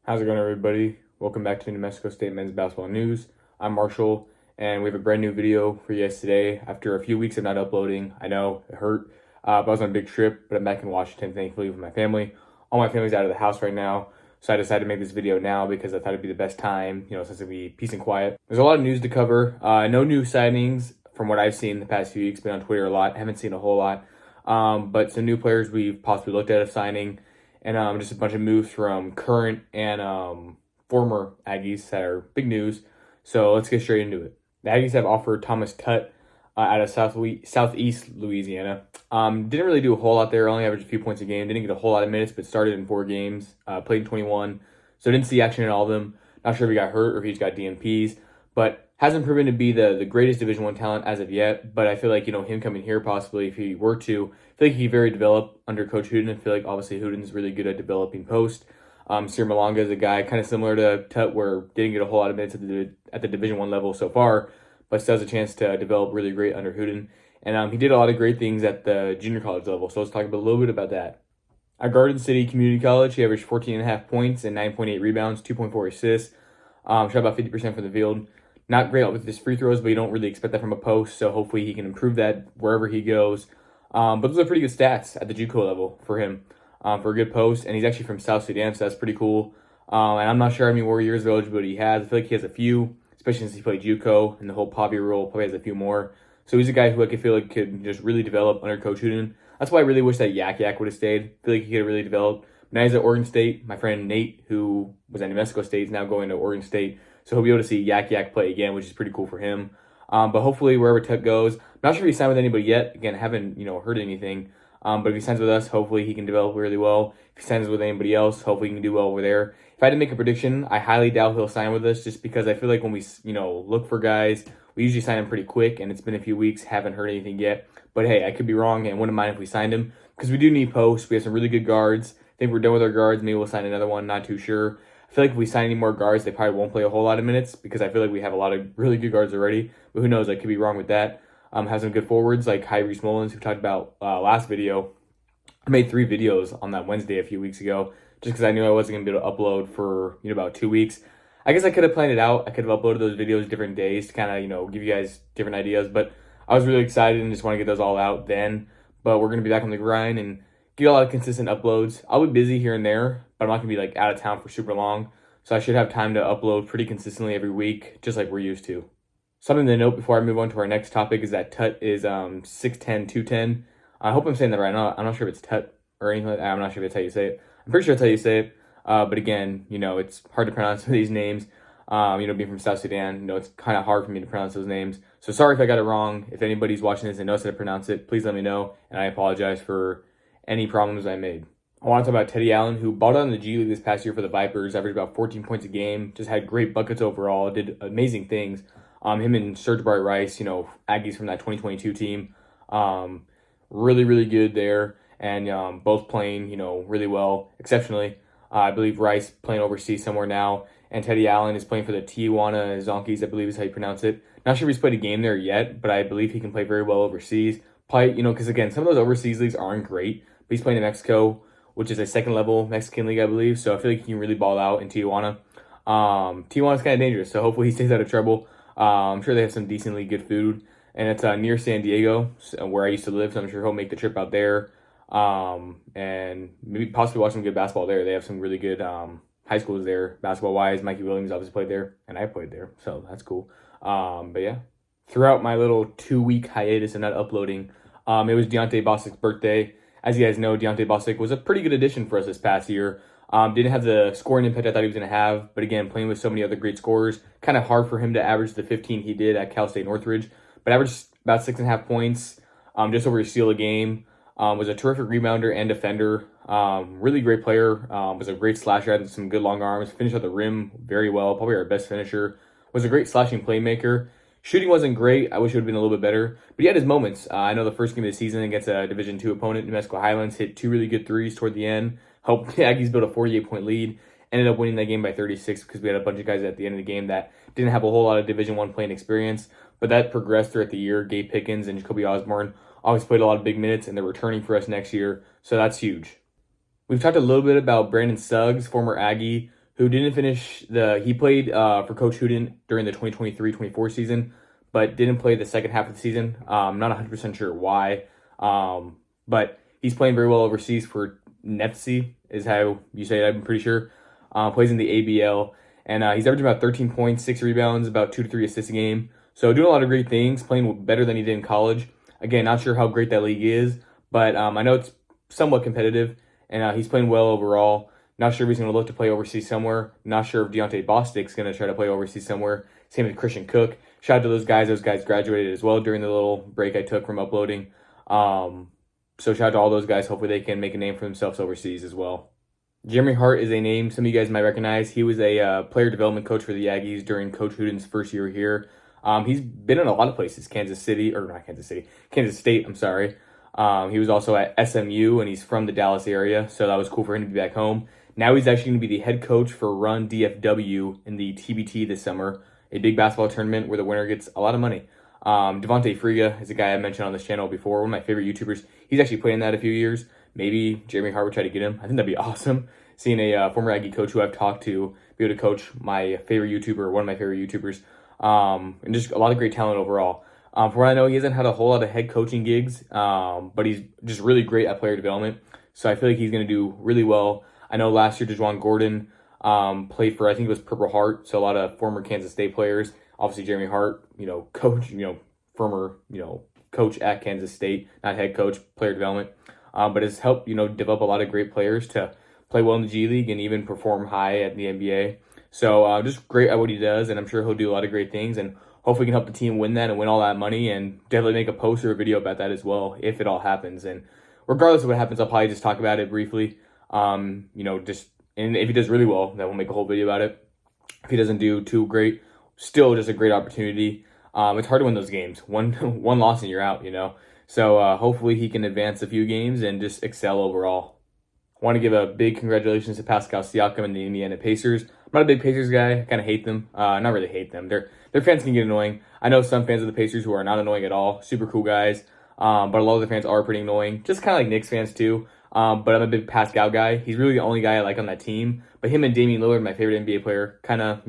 How's it going, everybody? Welcome back to New Mexico State Men's Basketball News. I'm Marshall, and we have a brand new video for you guys today. After a few weeks of not uploading, I know it hurt, but I was on a big trip, but I'm back in Washington, thankfully, with my family. All my family's out of the house right now, so I decided to make this video now because I thought it'd be the best time, since it'd be peace and quiet. There's a lot of news to cover. No new signings from what I've seen the past few weeks. Been on Twitter a lot. Haven't seen a whole lot, but some new players we've possibly looked at of signing. And just a bunch of moves from current and former Aggies that are big news. So let's get straight into it. The Aggies have offered Thomas Tutt out of Southeast Louisiana. Didn't really do a whole lot there. Only averaged a few points a game. Didn't get a whole lot of minutes, but started in 4 games. Played in 21. So didn't see action in all of them. Not sure if he got hurt or if he's got DNPs. But hasn't proven to be the greatest Division I talent as of yet. But I feel like, him coming here possibly, if he were to, I feel like he very developed under Coach Hooten. I feel like obviously Hooten's really good at developing post. Sir Malonga is a guy kind of similar to Tut, where didn't get a whole lot of minutes at the Division I level so far, but still has a chance to develop really great under Hooten. And he did a lot of great things at the junior college level. So let's talk a little bit about that. At Garden City Community College, he averaged 14.5 points and 9.8 rebounds, 2.4 assists. Shot about 50% from the field. Not great with his free throws, but you don't really expect that from a post. So hopefully he can improve that wherever he goes. But those are pretty good stats at the JUCO level for him, for a good post. And he's actually from South Sudan, so that's pretty cool. And I'm not sure how many more years of eligibility he has. I feel like he has a few, especially since he played JUCO and the whole Poppy rule probably has a few more. So he's a guy who I feel like could just really develop under Coach Hooten. That's why I really wish that Yak would have stayed. I feel like he could have really developed. Now he's at Oregon State. My friend Nate, who was at New Mexico State, is now going to Oregon State. So he'll be able to see Yak play again, which is pretty cool for him. But hopefully wherever Tut goes, I'm not sure if he signed with anybody yet. Again, I haven't heard anything. But if he signs with us, hopefully he can develop really well. If he signs with anybody else, hopefully he can do well over there. If I had to make a prediction, I highly doubt he'll sign with us, just because I feel like when we look for guys, we usually sign them pretty quick, and it's been a few weeks, haven't heard anything yet. But hey, I could be wrong and wouldn't mind if we signed him, because we do need posts. We have some really good guards. I think we're done with our guards. Maybe we'll sign another one, not too sure. I feel like if we sign any more guards, they probably won't play a whole lot of minutes, because I feel like we have a lot of really good guards already. But who knows? I could be wrong with that. Have some good forwards like Reese Mullins, who we talked about last video. I made 3 videos on that Wednesday a few weeks ago, just because I knew I wasn't going to be able to upload for about 2 weeks. I guess I could have planned it out. I could have uploaded those videos different days to kind of give you guys different ideas. But I was really excited and just want to get those all out then. But we're going to be back on the grind and get a lot of consistent uploads. I'll be busy here and there, but I'm not going to be out of town for super long. So I should have time to upload pretty consistently every week, just like we're used to. Something to note before I move on to our next topic is that Tut is 6'10", 210. I hope I'm saying that right. I'm not sure if it's Tut or anything like that. I'm not sure if it's how you say it. I'm pretty sure it's how you say it. But again, it's hard to pronounce some of these names. Being from South Sudan, it's kind of hard for me to pronounce those names. So sorry if I got it wrong. If anybody's watching this and knows how to pronounce it, please let me know. And I apologize for any problems I made. I want to talk about Teddy Allen, who balled out in the G League this past year for the Vipers, averaged about 14 points a game, just had great buckets overall, did amazing things. Him and Serge Bright Rice, Aggies from that 2022 team, really, really good there, and both playing, really well, exceptionally. I believe Rice playing overseas somewhere now, and Teddy Allen is playing for the Tijuana Zonkies, I believe is how you pronounce it. Not sure if he's played a game there yet, but I believe he can play very well overseas. Probably, because again, some of those overseas leagues aren't great, but he's playing in Mexico, which is a second-level Mexican league, I believe. So I feel like he can really ball out in Tijuana. Tijuana's kind of dangerous, so hopefully he stays out of trouble. I'm sure they have some decently good food, and it's near San Diego, where I used to live, so I'm sure he'll make the trip out there. And maybe possibly watch some good basketball there. They have some really good high schools there, basketball-wise. Mikey Williams obviously played there, and I played there, so that's cool. But yeah, throughout my little 2-week hiatus and not uploading, it was Deontay Bostic's birthday. As you guys know, Deontay Bostic was a pretty good addition for us this past year. Didn't have the scoring impact I thought he was going to have, but again, playing with so many other great scorers, kind of hard for him to average the 15 he did at Cal State Northridge, but averaged about 6.5 points, just over a steal a game. Was a terrific rebounder and defender. Really great player. Was a great slasher, had some good long arms, finished at the rim very well, probably our best finisher. Was a great slashing playmaker. Shooting wasn't great. I wish it would have been a little bit better, but he had his moments. I know the first game of the season against a Division II opponent, New Mexico Highlands, hit 2 really good threes toward the end. Helped the Aggies build a 48-point lead. Ended up winning that game by 36 because we had a bunch of guys at the end of the game that didn't have a whole lot of Division I playing experience, but that progressed throughout the year. Gabe Pickens and Jacoby Osborne always played a lot of big minutes, and they're returning for us next year, so that's huge. We've talked a little bit about Brandon Suggs, former Aggie, who didn't finish he played for Coach Huden during the 2023-24 season, but didn't play the second half of the season. Not 100% sure why, but he's playing very well overseas for Nefsi, is how you say it, I'm pretty sure. Plays in the ABL, and he's averaging about 13 points, 6 rebounds, about 2 to 3 assists a game. So doing a lot of great things, playing better than he did in college. Again, not sure how great that league is, but I know it's somewhat competitive, and he's playing well overall. Not sure if he's going to look to play overseas somewhere. Not sure if Deontay Bostic's going to try to play overseas somewhere. Same with Christian Cook. Shout out to those guys. Those guys graduated as well during the little break I took from uploading. So shout out to all those guys. Hopefully they can make a name for themselves overseas as well. Jeremy Hart is a name some of you guys might recognize. He was a player development coach for the Aggies during Coach Huden's first year here. He's been in a lot of places. Kansas State, I'm sorry. He was also at SMU, and he's from the Dallas area, so that was cool for him to be back home. Now he's actually going to be the head coach for Run DFW in the TBT this summer, a big basketball tournament where the winner gets a lot of money. Devontae Friga is a guy I mentioned on this channel before, one of my favorite YouTubers. He's actually played in that a few years. Maybe Jeremy Hart would try to get him. I think that'd be awesome, seeing a former Aggie coach who I've talked to be able to coach my favorite YouTuber, one of my favorite YouTubers, and just a lot of great talent overall. From what I know, he hasn't had a whole lot of head coaching gigs, but he's just really great at player development. So I feel like he's going to do really well. I know last year, DeJuan Gordon played for, I think it was Purple Heart, so a lot of former Kansas State players. Obviously, Jeremy Hart, coach, former, coach at Kansas State, not head coach, player development, but has helped, develop a lot of great players to play well in the G League and even perform high at the NBA. So just great at what he does, and I'm sure he'll do a lot of great things, and hopefully he can help the team win that and win all that money, and definitely make a post or a video about that as well, if it all happens. And regardless of what happens, I'll probably just talk about it briefly. And if he does really well, then we'll make a whole video about it. If he doesn't do too great, still just a great opportunity. It's hard to win those games. One loss and you're out, So hopefully he can advance a few games and just excel overall. I want to give a big congratulations to Pascal Siakam and the Indiana Pacers. I'm not a big Pacers guy. I kind of hate them. Not really hate them. Their fans can get annoying. I know some fans of the Pacers who are not annoying at all. Super cool guys. But a lot of the fans are pretty annoying. Just kind of like Knicks fans too. But I'm a big Pascal guy. He's really the only guy I like on that team. But him and Damian Lillard, my favorite NBA player, kind of,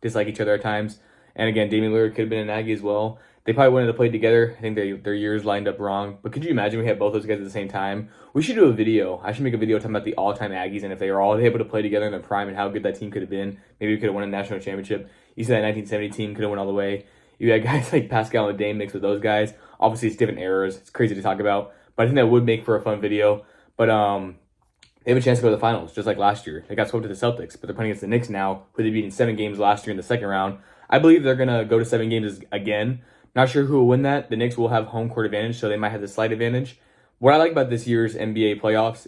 dislike each other at times. And again, Damian Lillard could have been an Aggie as well. They probably wouldn't have played together. I think their years lined up wrong. But could you imagine we had both those guys at the same time? We should do a video. I should make a video talking about the all-time Aggies and if they were all able to play together in their prime and how good that team could have been. Maybe we could have won a national championship. You said that 1970 team could have won all the way. You had guys like Pascal and Dame mixed with those guys. Obviously, it's different eras. It's crazy to talk about. But I think that would make for a fun video. But they have a chance to go to the finals, just like last year. They got swept to the Celtics, but they're playing against the Knicks now, who they beat in 7 games last year in the second round. I believe they're going to go to 7 games again. Not sure who will win that. The Knicks will have home court advantage, so they might have the slight advantage. What I like about this year's NBA playoffs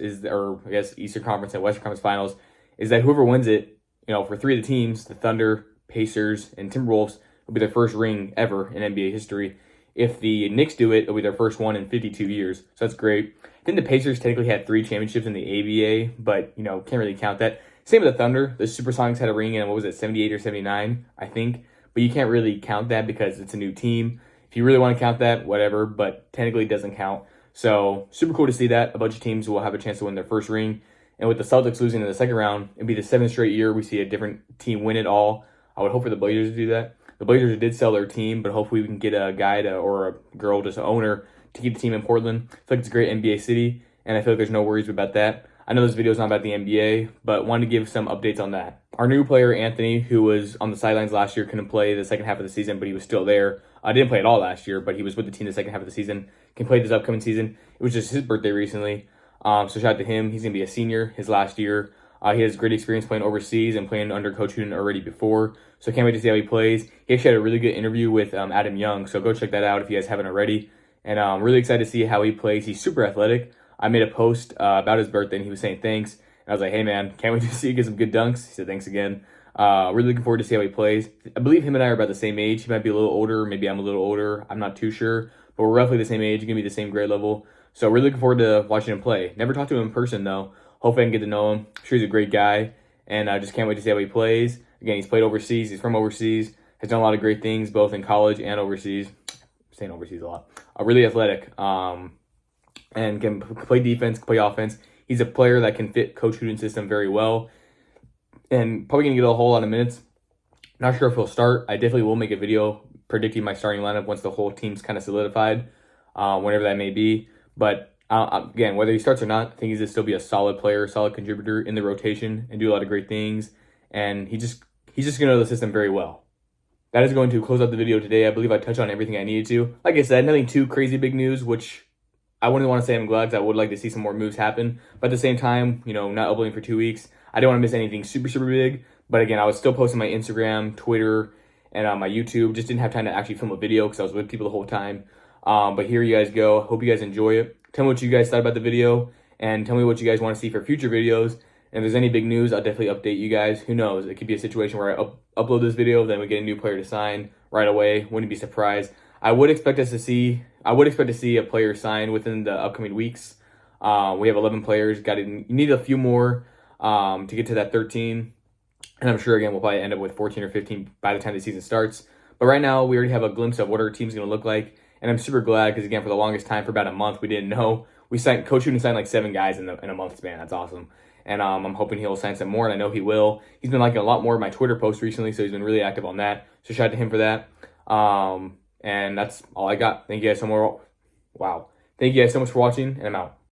Eastern Conference and Western Conference Finals, is that whoever wins it, for 3 of the teams, the Thunder, Pacers, and Timberwolves, will be their first ring ever in NBA history. If the Knicks do it, it'll be their first one in 52 years. So that's great. I think the Pacers technically had 3 championships in the ABA, but, can't really count that. Same with the Thunder. The Supersonics had a ring in, 78 or 79, I think. But you can't really count that because it's a new team. If you really want to count that, whatever, but technically it doesn't count. So super cool to see that. A bunch of teams will have a chance to win their first ring. And with the Celtics losing in the second round, it'd be the 7th straight year we see a different team win it all. I would hope for the Blazers to do that. The Blazers did sell their team, but hopefully we can get a guy or a girl, just an owner, to keep the team in Portland. I feel like it's a great NBA city, and I feel like there's no worries about that. I know this video is not about the NBA, but wanted to give some updates on that. Our new player, Anthony, who was on the sidelines last year, couldn't play the second half of the season, but he was still there. I didn't play at all last year, but he was with the team the second half of the season. Can play this upcoming season. It was just his birthday recently, so shout out to him. He's going to be a senior his last year. He has great experience playing overseas and playing under Coach Huden already before, so can't wait to see how he plays. He actually had a really good interview with Adam Young, so go check that out if you guys haven't already. And I'm really excited to see how he plays. He's super athletic. I made a post about his birthday, and he was saying thanks. And I was like, hey, man, can't wait to see you get some good dunks. He said thanks again. Really looking forward to see how he plays. I believe him and I are about the same age. He might be a little older. Maybe I'm a little older. I'm not too sure. But we're roughly the same age. Going to be the same grade level. So really looking forward to watching him play. Never talked to him in person, though. Hopefully I can get to know him. I'm sure he's a great guy. And I just can't wait to see how he plays. Again, he's played overseas. He's from overseas. Has done a lot of great things, both in college and overseas. I'm saying overseas a lot. Really athletic. And can play defense, play offense. He's a player that can fit Coach Huden's system very well. and probably going to get a whole lot of minutes. Not sure if he'll start. I definitely will make a video predicting my starting lineup once the whole team's kind of solidified, whenever that may be. But again, whether he starts or not, I think he's going to still be a solid player, solid contributor in the rotation and do a lot of great things. And he's just going to know the system very well. That is going to close out the video today. I believe I touched on everything I needed to. Like I said, nothing too crazy big news, which I wouldn't want to say I'm glad because I would like to see some more moves happen. But at the same time, not uploading for 2 weeks, I don't want to miss anything super, super big. But again, I was still posting my Instagram, Twitter, and on my YouTube. Just didn't have time to actually film a video because I was with people the whole time. But here you guys go. Hope you guys enjoy it. Tell me what you guys thought about the video, and tell me what you guys want to see for future videos. And if there's any big news, I'll definitely update you guys. Who knows? It could be a situation where I upload this video, then we get a new player to sign right away. Wouldn't be surprised. I would expect to see a player sign within the upcoming weeks. We have 11 players. You need a few more to get to that 13. And I'm sure, again, we'll probably end up with 14 or 15 by the time the season starts. But right now, we already have a glimpse of what our team's going to look like. And I'm super glad because, again, for the longest time, for about a month, we didn't know. Coach Shooten signed like 7 guys in a month span. That's awesome. And I'm hoping he'll sign some more, and I know he will. He's been liking a lot more of my Twitter posts recently, so he's been really active on that. So shout out to him for that. And that's all I got. Thank you guys so much. Wow. Thank you guys so much for watching, and I'm out.